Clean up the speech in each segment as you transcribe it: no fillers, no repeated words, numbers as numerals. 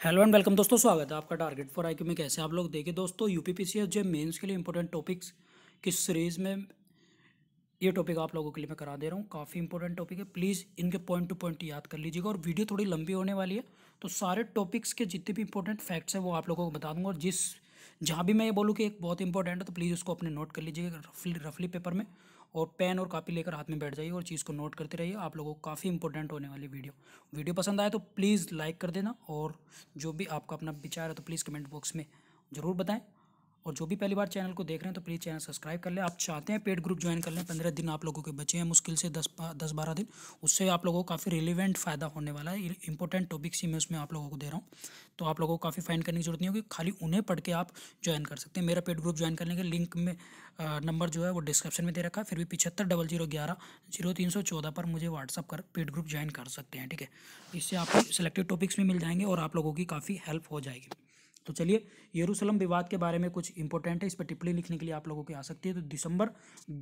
Hello and welcome दोस्तों, स्वागत है आपका टारगेट फॉर आईक्यू में। कैसे आप लोग देखिए दोस्तों, यूपीपीसीएस जो मेंस के लिए इंपॉर्टेंट टॉपिक्स की सीरीज़ में ये टॉपिक आप लोगों के लिए मैं करा दे रहा हूँ। काफ़ी इंपॉर्टेंट टॉपिक है, प्लीज़ इनके पॉइंट टू पॉइंट याद कर लीजिएगा। और वीडियो थोड़ी लंबी होने वाली है, तो सारे टॉपिक्स के जितने भी इंपॉर्टेंट फैक्ट्स हैं वो आप लोगों को बता दूंगा। और जहाँ भी मैं ये बोलूँ कि एक बहुत इंपॉर्टेंट है, तो प्लीज़ उसको अपने नोट कर लीजिएगा रफली पेपर में, और पेन और कॉपी लेकर हाथ में बैठ जाइए और चीज़ को नोट करते रहिए। आप लोगों को काफ़ी इंपॉर्टेंट होने वाली वीडियो पसंद आए तो प्लीज़ लाइक कर देना, और जो भी आपका अपना विचार है तो प्लीज़ कमेंट बॉक्स में ज़रूर बताएं। और जो भी पहली बार चैनल को देख रहे हैं तो प्लीज़ चैनल सब्सक्राइब कर लें। आप चाहते हैं पेड ग्रुप ज्वाइन कर लें, 15 दिन आप लोगों के बचे हैं, मुश्किल से 10-12 दिन। उससे आप लोगों को काफ़ी रिलेवेंट फ़ायदा होने वाला है। इंपॉर्टेंट टॉपिक्स ही मैं उसमें आप लोगों को दे रहा हूँ, तो आप लोगों को काफ़ी फाइन करने की जरूरत नहीं होगी, खाली उन्हें पढ़ के आप ज्वाइन कर सकते हैं। मेरा पेड ग्रुप ज्वाइन करने के लिंक में नंबर जो है वो डिस्क्रिप्शन में दे रखा है। फिर भी 7500110314 पर मुझे व्हाट्सअप कर पेड ग्रुप ज्वाइन कर सकते हैं, ठीक है। इससे आपको सिलेक्टेड टॉपिक्स भी मिल जाएंगे और आप लोगों की काफ़ी हेल्प हो जाएगी। तो चलिए, यरूशलेम विवाद के बारे में कुछ इंपॉर्टेंट है, इस पर टिप्पणी लिखने के लिए आप लोगों की आ सकती है। तो दिसंबर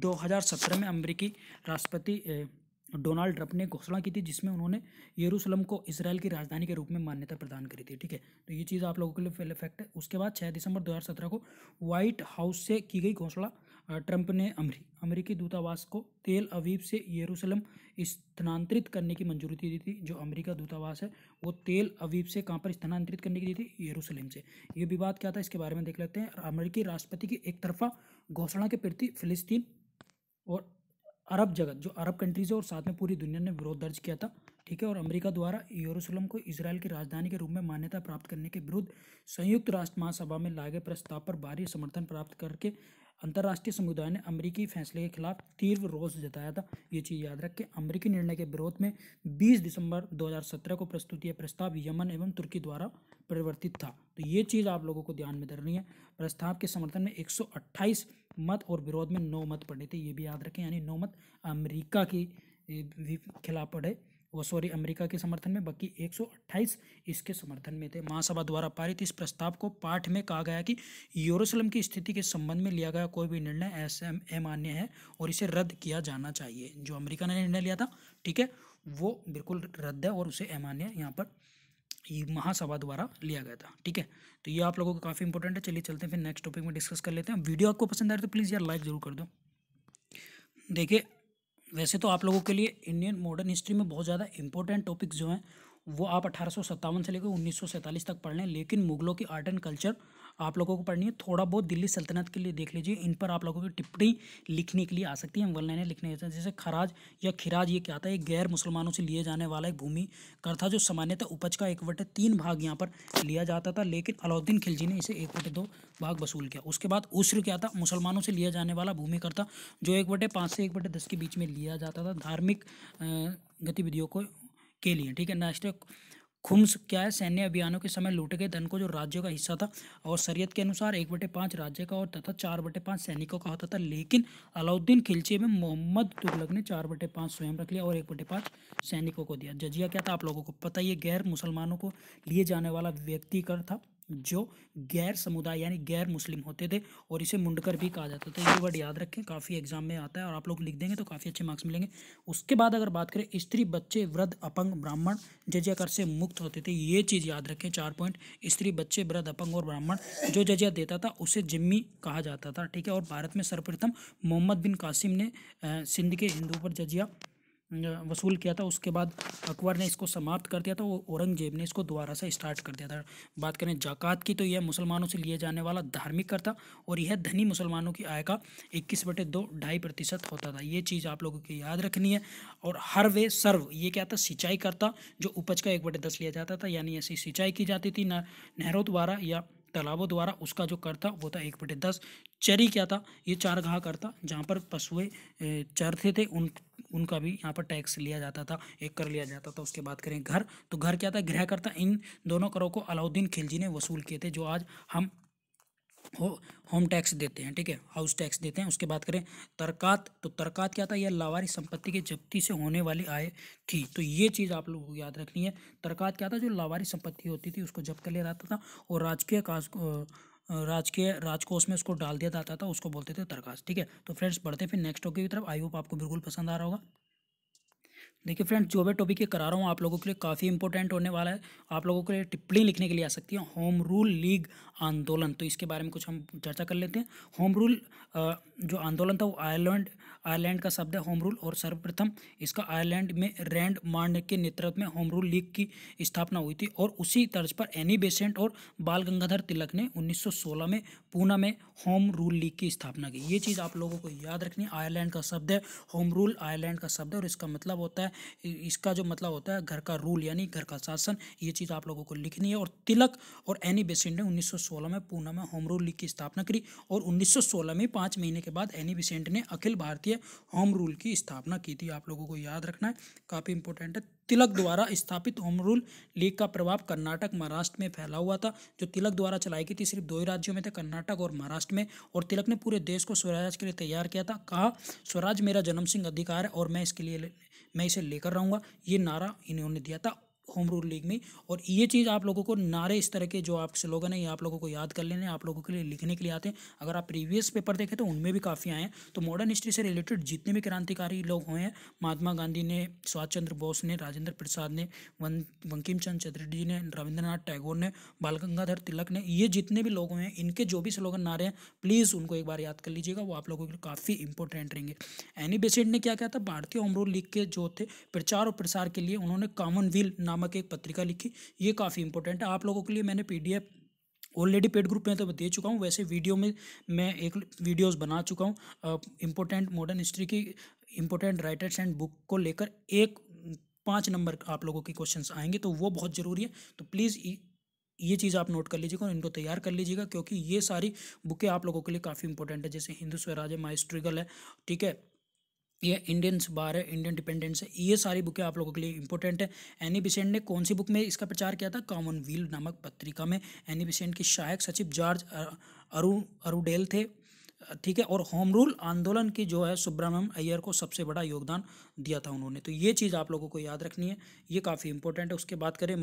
2017 में अमेरिकी राष्ट्रपति डोनाल्ड ट्रंप ने घोषणा की थी, जिसमें उन्होंने यरूशलेम को इसराइल की राजधानी के रूप में मान्यता प्रदान करी थी, ठीक है। तो ये चीज़ आप लोगों के लिए फेल इफेक्ट है। उसके बाद 6 दिसंबर 2017 को व्हाइट हाउस से की गई घोषणा, ट्रंप ने अमेरिकी दूतावास को तेल अवीव से यरूशलेम स्थानांतरित करने की मंजूरी दी थी। जो अमेरिका दूतावास है वो तेल अवीव से कहाँ पर स्थानांतरित करने की दी थी? यरूशलेम से। ये विवाद क्या था, इसके बारे में देख लेते हैं। अमेरिकी राष्ट्रपति की एक तरफा घोषणा के प्रति फिलिस्तीन और अरब जगत, जो अरब कंट्रीज है और साथ में पूरी दुनिया ने विरोध दर्ज किया था, ठीक है। और अमेरिका द्वारा यरूशलेम को इसराइल की राजधानी के रूप में मान्यता प्राप्त करने के विरुद्ध संयुक्त राष्ट्र महासभा में लाए गए प्रस्ताव पर भारी समर्थन प्राप्त करके अंतर्राष्ट्रीय समुदाय ने अमेरिकी फैसले के खिलाफ तीव्र रोष जताया था। ये चीज़ याद रखें। अमेरिकी निर्णय के विरोध में 20 दिसंबर 2017 को प्रस्तुत यह प्रस्ताव यमन एवं तुर्की द्वारा परिवर्तित था। तो ये चीज़ आप लोगों को ध्यान में धरनी है। प्रस्ताव के समर्थन में 128 मत और विरोध में 9 मत पड़े थे, ये भी याद रखें। यानी 9 मत अमेरिका की खिलाफ पड़े, वो सॉरी अमेरिका के समर्थन में, बाकी 128 इसके समर्थन में थे। महासभा द्वारा पारित इस प्रस्ताव को पाठ में कहा गया कि यरूशलेम की स्थिति के संबंध में लिया गया कोई भी निर्णय अमान्य है और इसे रद्द किया जाना चाहिए। जो अमेरिका ने निर्णय लिया था, ठीक है, वो बिल्कुल रद्द है और उसे अमान्य यहाँ पर महासभा द्वारा लिया गया था, ठीक है। तो ये आप लोगों को काफ़ी इंपॉर्टेंट है। चलिए चलते हैं फिर नेक्स्ट टॉपिक में डिस्कस कर लेते हैं। वीडियो आपको पसंद आ रहा है तो प्लीज़ यार लाइक जरूर कर दो। देखिए, वैसे तो आप लोगों के लिए इंडियन मॉडर्न हिस्ट्री में बहुत ज़्यादा इंपॉर्टेंट टॉपिक्स जो हैं वो आप 1857 से लेकर 1947 तक पढ़ लें, लेकिन मुगलों की आर्ट एंड कल्चर आप लोगों को पढ़नी है। थोड़ा बहुत दिल्ली सल्तनत के लिए देख लीजिए, इन पर आप लोगों की टिप्पणी लिखने के लिए आ सकती है। हम वनलाइनें लिखने हैं, जैसे खराज या खिराज, ये क्या था? एक गैर मुसलमानों से लिए जाने वाला एक भूमि कर था, जो सामान्यतः उपज का 1/3 भाग यहाँ पर लिया जाता था, लेकिन अलाउद्दीन खिलजी ने इसे 1/2 भाग वसूल किया। उसके बाद उस्र क्या था? मुसलमानों से लिया जाने वाला भूमि कर था, जो 1/5 से 1/10 के बीच में लिया जाता था धार्मिक गतिविधियों को के लिए, ठीक है। नेक्स्ट, खुम्स क्या है? सैन्य अभियानों के समय लूटे गए धन को जो राज्यों का हिस्सा था, और शरीयत के अनुसार 1/5 राज्य का और तथा 4/5 सैनिकों का होता था, लेकिन अलाउद्दीन खिलजी में मोहम्मद तुगलक ने 4/5 स्वयं रख लिया और 1/5 सैनिकों को दिया। जजिया क्या था? आप लोगों को पता ही है, गैर मुसलमानों को लिए जाने वाला व्यक्ति कर था, जो गैर समुदाय यानी गैर मुस्लिम होते थे, और इसे मुंडकर भी कहा जाता था। ये वर्ड याद रखें, काफ़ी एग्जाम में आता है और आप लोग लिख देंगे तो काफ़ी अच्छे मार्क्स मिलेंगे। उसके बाद अगर बात करें, स्त्री, बच्चे, वृद्ध, अपंग, ब्राह्मण जजिया कर से मुक्त होते थे। ये चीज़ याद रखें, 4 पॉइंट। स्त्री, बच्चे, वृद्ध, अपंग और ब्राह्मण जो जजिया देता था उसे जिम्मी कहा जाता था, ठीक है। और भारत में सर्वप्रथम मोहम्मद बिन कासिम ने सिंध के हिंदुओं पर जजिया वसूल किया था। उसके बाद अकबर ने इसको समाप्त कर दिया था, वो औरंगजेब ने इसको दोबारा से स्टार्ट कर दिया था। बात करें ज़कात की, तो यह मुसलमानों से लिए जाने वाला धार्मिक कर था, और यह धनी मुसलमानों की आय का 21/2 2.5% होता था। ये चीज़ आप लोगों की याद रखनी है। और हर वे सर्व, ये क्या था? सिंचाई करता, जो उपज का 1/10 लिया जाता था, यानी ऐसी सिंचाई की जाती थी नहरों द्वारा या तालाबों द्वारा, उसका जो कर था वो था 1/10। चरी क्या था? ये चारगाह करता, जहाँ पर पशुएं चरते थे, उनका भी यहाँ पर टैक्स लिया जाता था, एक कर लिया जाता था। उसके बाद करें घर, तो घर क्या था? गृह करता। इन दोनों करों को अलाउद्दीन खिलजी ने वसूल किए थे, जो आज हम होम टैक्स देते हैं, ठीक है, हाउस टैक्स देते हैं। उसके बाद करें तरकात, तो तरकात क्या था? यह लावारी संपत्ति की जब्ती से होने वाली आय थी। तो ये चीज़ आप लोगों को याद रखनी है। तरकात क्या था? जो लावारी संपत्ति होती थी उसको जब्त कर लिया जाता था, और राजकीय राजकोष में उसको डाल दिया जाता था, उसको बोलते थे तरकात, ठीक है। तो फ्रेंड्स, बढ़ते फिर नेक्स्ट टॉपिक की तरफ। आई होप आपको बिल्कुल पसंद आ रहा होगा। देखिए फ्रेंड्स, जो मैं टॉपिक ये करा रहा हूँ आप लोगों के लिए काफ़ी इंपॉर्टेंट होने वाला है। आप लोगों के लिए टिप्पणी लिखने के लिए आ सकती है होम रूल लीग आंदोलन। तो इसके बारे में कुछ हम चर्चा कर लेते हैं। होम रूल जो आंदोलन था वो आयरलैंड का शब्द है होम रूल, और सर्वप्रथम इसका आयरलैंड में रैंड मार्न के नेतृत्व में होम रूल लीग की स्थापना हुई थी। और उसी तर्ज पर एनी बेसेंट और बाल गंगाधर तिलक ने 1916 में पूना में होम रूल लीग की स्थापना की। ये चीज़ आप लोगों को याद रखनी है। आयरलैंड का शब्द है, होम रूल आयरलैंड का शब्द है, और इसका मतलब होता है, इसका जो मतलब होता है घर का रूल यानी घर का शासन। ये चीज़ आप लोगों को लिखनी है। और तिलक और एनी बेसेंट ने 1916 में पूना में होम रूल लीग की स्थापना करी, और 1916 में 5 महीने के बाद एनी बेसेंट ने अखिल भारतीय होम रूल की स्थापना की थी। आप लोगों को याद रखना है, काफ़ी इंपॉर्टेंट है। तिलक द्वारा स्थापित होम रूल लीग का प्रभाव कर्नाटक महाराष्ट्र में फैला हुआ था। जो तिलक द्वारा चलाई गई थी सिर्फ 2 ही राज्यों में थे, कर्नाटक और महाराष्ट्र में। और तिलक ने पूरे देश को स्वराज के लिए तैयार किया था। कहा, स्वराज मेरा जन्म सिंह अधिकार है और मैं इसे लेकर रहूँगा। ये नारा इन्होंने दिया था होम रूल लीग में। और ये चीज़ आप लोगों को नारे इस तरह के जो आप स्लोगन है ये आप लोगों को याद कर लेने, आप लोगों के लिए लिखने के लिए आते हैं। अगर आप प्रीवियस पेपर देखें तो उनमें भी काफ़ी आए हैं। तो मॉडर्न हिस्ट्री से रिलेटेड जितने भी क्रांतिकारी लोग हुए हैं, महात्मा गांधी ने, सुभाष चंद्र बोस ने, राजेंद्र प्रसाद ने, बंकिम चंद्र चटर्जी ने, रविंद्रनाथ टैगोर ने, बाल गंगाधर तिलक ने, ये जितने भी लोग हुए हैं इनके जो भी स्लोगन नारे हैं प्लीज़ उनको एक बार याद कर लीजिएगा। वो आप लोगों के लिए काफ़ी इंपॉर्टेंट रहेंगे। एनी बेसेंट ने क्या किया था, भारतीय होम रूल लीग के जो थे प्रचार और प्रसार के लिए उन्होंने कॉमनवेल्थ नामक एक पत्रिका लिखी। ये काफ़ी इंपॉर्टेंट है आप लोगों के लिए। मैंने PDF ऑलरेडी पेड ग्रुप में तो दे चुका हूँ, वैसे वीडियो में मैं एक वीडियोस बना चुका हूँ इंपॉर्टेंट मॉडर्न हिस्ट्री की इंपॉर्टेंट राइटर्स एंड बुक को लेकर। 5 नंबर आप लोगों के क्वेश्चंस आएंगे तो वो बहुत ज़रूरी है। तो प्लीज़ ये चीज़ आप नोट कर लीजिएगा और इनको तैयार कर लीजिएगा, क्योंकि ये सारी बुकें आप लोगों के लिए काफ़ी इंपॉर्टेंट है। जैसे हिंदू स्वराज है, माई स्ट्रगल है, ठीक है, ये इंडियंस बार है, इंडियन डिपेंडेंस है, ये सारी बुकें आप लोगों के लिए इंपॉर्टेंट है। एनी बेसेंट ने कौन सी बुक में इसका प्रचार किया था, कॉमनवेल्थ नामक पत्रिका में। एनी बेसेंट के सहायक सचिव जॉर्ज अरुडेल थे, ठीक है। और होम रूल आंदोलन की जो है सुब्रमण्यम अय्यर को सबसे बड़ा योगदान दिया था उन्होंने। तो ये चीज़ आप लोगों को याद रखनी है, ये काफ़ी इंपॉर्टेंट है। उसके बाद करें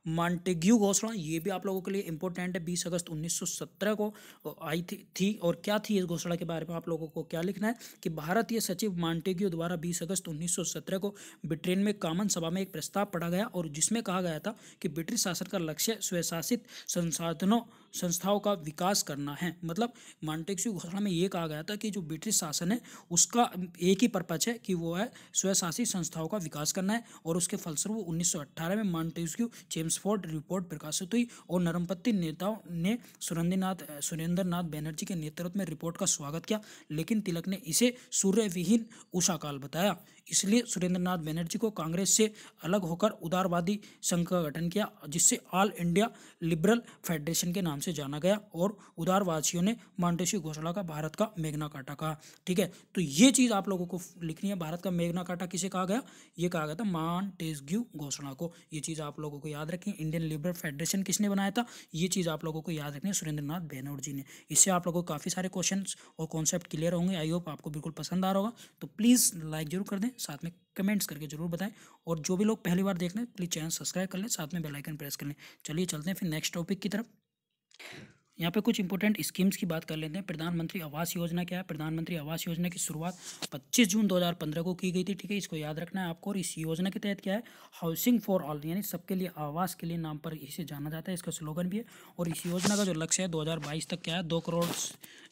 मॉन्टेग्यू घोषणा, ये भी आप लोगों के लिए इंपॉर्टेंट है। 20 अगस्त 1917 को आई थी। और क्या थी इस घोषणा के बारे में आप लोगों को क्या लिखना है कि भारतीय सचिव मॉन्टेग्यू द्वारा 20 अगस्त 1917 को ब्रिटेन में कॉमन सभा में एक प्रस्ताव पढ़ा गया, और जिसमें कहा गया था कि ब्रिटिश शासन का लक्ष्य स्वशासित संस्थाओं का विकास करना है। मतलब मॉन्टेग्यू घोषणा में ये कहा गया था कि जो ब्रिटिश शासन है उसका एक ही पर्पज है कि वो है स्वशासित संस्थाओं का विकास करना है। और उसके फलस्वरूप 1918 में मॉन्टेग्यू चेम्सफोर्ड रिपोर्ट प्रकाशित हुई, और नरमपंथी नेताओं ने सुरेंद्रनाथ बैनर्जी के नेतृत्व में रिपोर्ट का स्वागत किया, लेकिन तिलक ने इसे सूर्यविहीन उषाकाल बताया। इसलिए सुरेंद्रनाथ बैनर्जी को कांग्रेस से अलग होकर उदारवादी संघ का गठन किया, जिससे ऑल इंडिया लिबरल फेडरेशन के नाम से जाना गया। और उदारवादियों ने मॉन्टेग्यू घोषणा का भारत का मैग्ना कार्टा कहा, ठीक है। तो ये चीज़ आप लोगों को लिखनी है। भारत का मैग्ना कार्टा किसे कहा गया, ये कहा गया था मॉन्टेग्यू घोषणा को। ये चीज़ आप लोगों को याद रखें। इंडियन लिबरल फेडरेशन किसने बनाया था, ये चीज़ आप लोगों को याद रखनी है, सुरेंद्रनाथ बैनर्जी ने। इससे आप लोगों को काफ़ी सारे क्वेश्चन और कॉन्सेप्ट क्लियर होंगे। आई होप आपको बिल्कुल पसंद आ रहा होगा। तो प्लीज़ लाइक जरूर कर दें, साथ में कमेंट्स करके जरूर बताएं। और जो भी लोग पहली बार देख रहे हैं प्लीज़ चैनल सब्सक्राइब कर लें, साथ में बेल आइकन प्रेस कर लें। चलिए चलते हैं फिर नेक्स्ट टॉपिक की तरफ। यहाँ पे कुछ इंपॉर्टेंट स्कीम्स की बात कर लेते हैं। प्रधानमंत्री आवास योजना क्या है। प्रधानमंत्री आवास योजना की शुरुआत 25 जून 2015 को की गई थी, ठीक है, इसको याद रखना है आपको। और इस योजना के तहत क्या है, हाउसिंग फॉर ऑल यानी सबके लिए आवास के लिए नाम पर इसे जाना जाता है, इसका स्लोगन भी है। और इस योजना का जो लक्ष्य है 2022 तक क्या है, 2 करोड़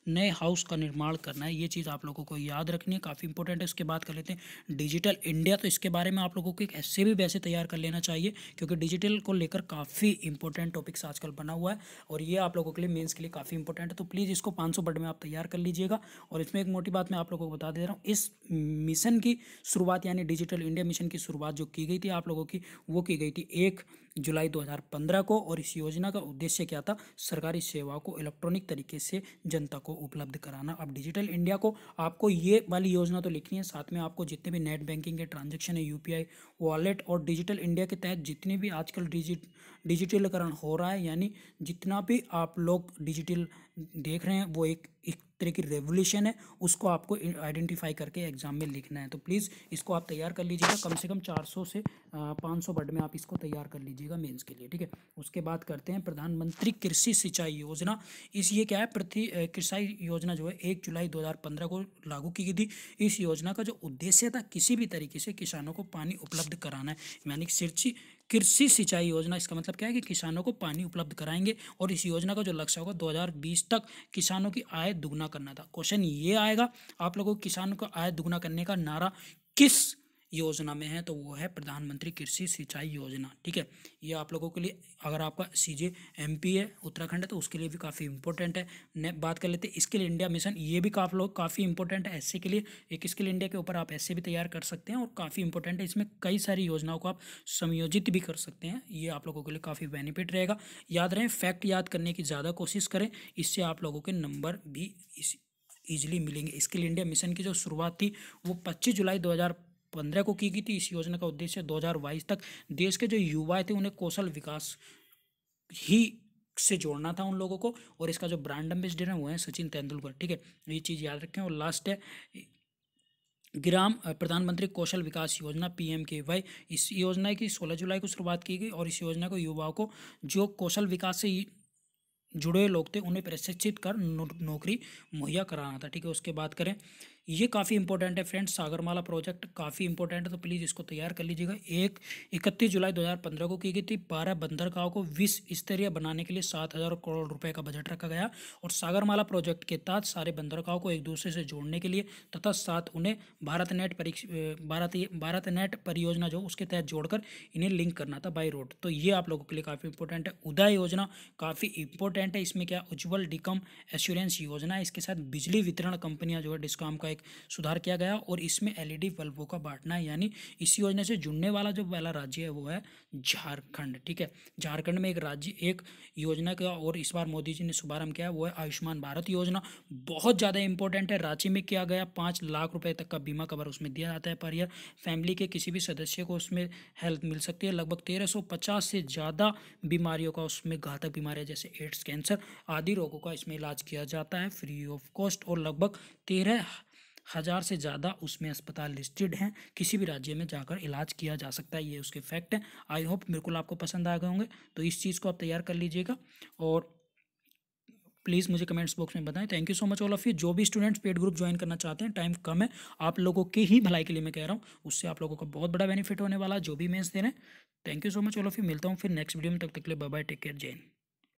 नए हाउस का निर्माण करना है। ये चीज़ आप लोगों को याद रखनी है, काफ़ी इंपॉर्टेंट है। इसके बाद कर लेते हैं डिजिटल इंडिया। तो इसके बारे में आप लोगों को एक ऐसे भी वैसे तैयार कर लेना चाहिए, क्योंकि डिजिटल को लेकर काफ़ी इंपॉर्टेंट टॉपिक्स आजकल बना हुआ है, और ये आप लोगों के लिए मेंस के लिए काफ़ी इंपॉर्टेंट है। तो प्लीज़ इसको 500 वर्ड में आप तैयार कर लीजिएगा। और इसमें एक मोटी बात मैं आप लोगों को बता दे रहा हूँ, इस मिशन की शुरुआत यानी डिजिटल इंडिया मिशन की शुरुआत जो की गई थी आप लोगों की, वो की गई थी 1 जुलाई 2015 को। और इस योजना का उद्देश्य क्या था, सरकारी सेवाओं को इलेक्ट्रॉनिक तरीके से जनता को उपलब्ध कराना। अब डिजिटल इंडिया को आपको ये वाली योजना तो लिखनी है, साथ में आपको जितने भी नेट बैंकिंग के ट्रांजैक्शन है, UPI वॉलेट, और डिजिटल इंडिया के तहत जितने भी आजकल डिजिटलीकरण हो रहा है, यानी जितना भी आप लोग लोग डिजिटल देख रहे हैं वो एक तरह की रेवोल्यूशन है, उसको आपको आइडेंटिफाई करके एग्जाम में लिखना है। तो प्लीज़ इसको आप तैयार कर लीजिएगा, कम से कम 400 से 500 वर्ड में आप इसको तैयार कर लीजिएगा मेंस के लिए, ठीक है। उसके बाद करते हैं प्रधानमंत्री कृषि सिंचाई योजना। ये क्या है, कृषि योजना जो है 1 जुलाई 2015 को लागू की गई थी। इस योजना का जो उद्देश्य था किसी भी तरीके से किसानों को पानी उपलब्ध कराना है, यानी कृषि सिंचाई योजना। इसका मतलब क्या है कि किसानों को पानी उपलब्ध कराएंगे, और इस योजना का जो लक्ष्य होगा 2020 तक किसानों की आय दुगना करना था। क्वेश्चन ये आएगा आप लोगों को, किसानों को आय दुगना करने का नारा किस योजना में है, तो वो है प्रधानमंत्री कृषि सिंचाई योजना, ठीक है। ये आप लोगों के लिए, अगर आपका सीजे एमपी है, उत्तराखंड है, तो उसके लिए भी काफ़ी इंपॉर्टेंट है। बात कर लेते हैं स्किल इंडिया मिशन, ये भी काफ़ी इंपॉर्टेंट है एससी के लिए। एक स्किल इंडिया के ऊपर आप एससी भी तैयार कर सकते हैं और काफ़ी इंपॉर्टेंट है, इसमें कई सारी योजनाओं को आप समयोजित भी कर सकते हैं। ये आप लोगों के लिए काफ़ी बेनिफिट रहेगा। याद रहे, फैक्ट याद करने की ज़्यादा कोशिश करें, इससे आप लोगों के नंबर भी ईजिली मिलेंगे। स्किल इंडिया मिशन की जो शुरुआत थी वो 25 जुलाई 2015 को की गई थी। इस योजना का उद्देश्य 2022 तक देश के जो युवा थे उन्हें कौशल विकास ही से जोड़ना था उन लोगों को, और इसका जो ब्रांड एम्बेसडर है वो है सचिन तेंदुलकर, ठीक है। ये चीज़ याद रखें। और लास्ट है प्रधानमंत्री कौशल विकास योजना PMKY। इस योजना की 16 जुलाई को शुरुआत की गई, और इस योजना को युवाओं को जो कौशल विकास से जुड़े लोग थे उन्हें प्रशिक्षित कर नौकरी मुहैया कराना था, ठीक है। उसके बाद करें, ये काफ़ी इंपॉर्टेंट है फ्रेंड्स, सागरमाला प्रोजेक्ट काफ़ी इंपॉर्टेंट है, तो प्लीज़ इसको तैयार कर लीजिएगा। 31 जुलाई 2015 को की गई थी। 12 बंदरगाहों को विश्व स्तरीय बनाने के लिए 7,000 करोड़ रुपए का बजट रखा गया, और सागरमाला प्रोजेक्ट के तहत सारे बंदरगाहों को एक दूसरे से जोड़ने के लिए तथा साथ उन्हें भारत नेट परियोजना जो उसके तहत जोड़कर इन्हें लिंक करना था बाई रोड। तो ये आप लोगों के लिए काफ़ी इंपॉर्टेंट है। उदय योजना काफ़ी इंपॉर्टेंट है, इसमें क्या उज्ज्वल डिकम एश्योरेंस योजना है। इसके साथ बिजली वितरण कंपनियां जो है डिस्कॉम का एक सुधार किया गया, और इसमें LED बल्बों का बांटना है, यानी इस योजना से जुड़ने वाला जो पहला राज्य है वो है झारखंड, ठीक है। झारखंड में एक योजना का और इस बार मोदी जी ने शुभारंभ किया है, वो है आयुष्मान भारत योजना। बहुत ज़्यादा इंपॉर्टेंट है, रांची में किया गया। 5 लाख रुपए तक का बीमा कवर उसमें दिया जाता है पर ईयर। फैमिली के किसी भी सदस्य को उसमें हेल्प मिल सकती है। लगभग 1350 से ज़्यादा बीमारियों का उसमें, घातक बीमारियां जैसे एड्स, कैंसर आदि रोगों का इसमें इलाज किया जाता है फ्री ऑफ कॉस्ट, और लगभग 13,000 से ज़्यादा उसमें अस्पताल लिस्टेड हैं, किसी भी राज्य में जाकर इलाज किया जा सकता है। ये उसके फैक्ट हैं। आई होप बिल्कुल आपको पसंद आ गए होंगे, तो इस चीज़ को आप तैयार कर लीजिएगा, और प्लीज़ मुझे कमेंट्स बॉक्स में बताएं। Thank you so much all of you. जो भी स्टूडेंट्स पेड ग्रुप ज्वाइन करना चाहते हैं, टाइम कम है, आप लोगों के ही भलाई के लिए मैं कह रहा हूँ, उससे आप लोगों का बहुत बड़ा बेनिफिट होने वाला है जो भी मेंस दे रहे हैं। Thank you so much all of you. मिलता हूँ फिर नेक्स्ट वीडियो में, तब तक के लिए बाय बाय, टेक केयर, जय हिंद।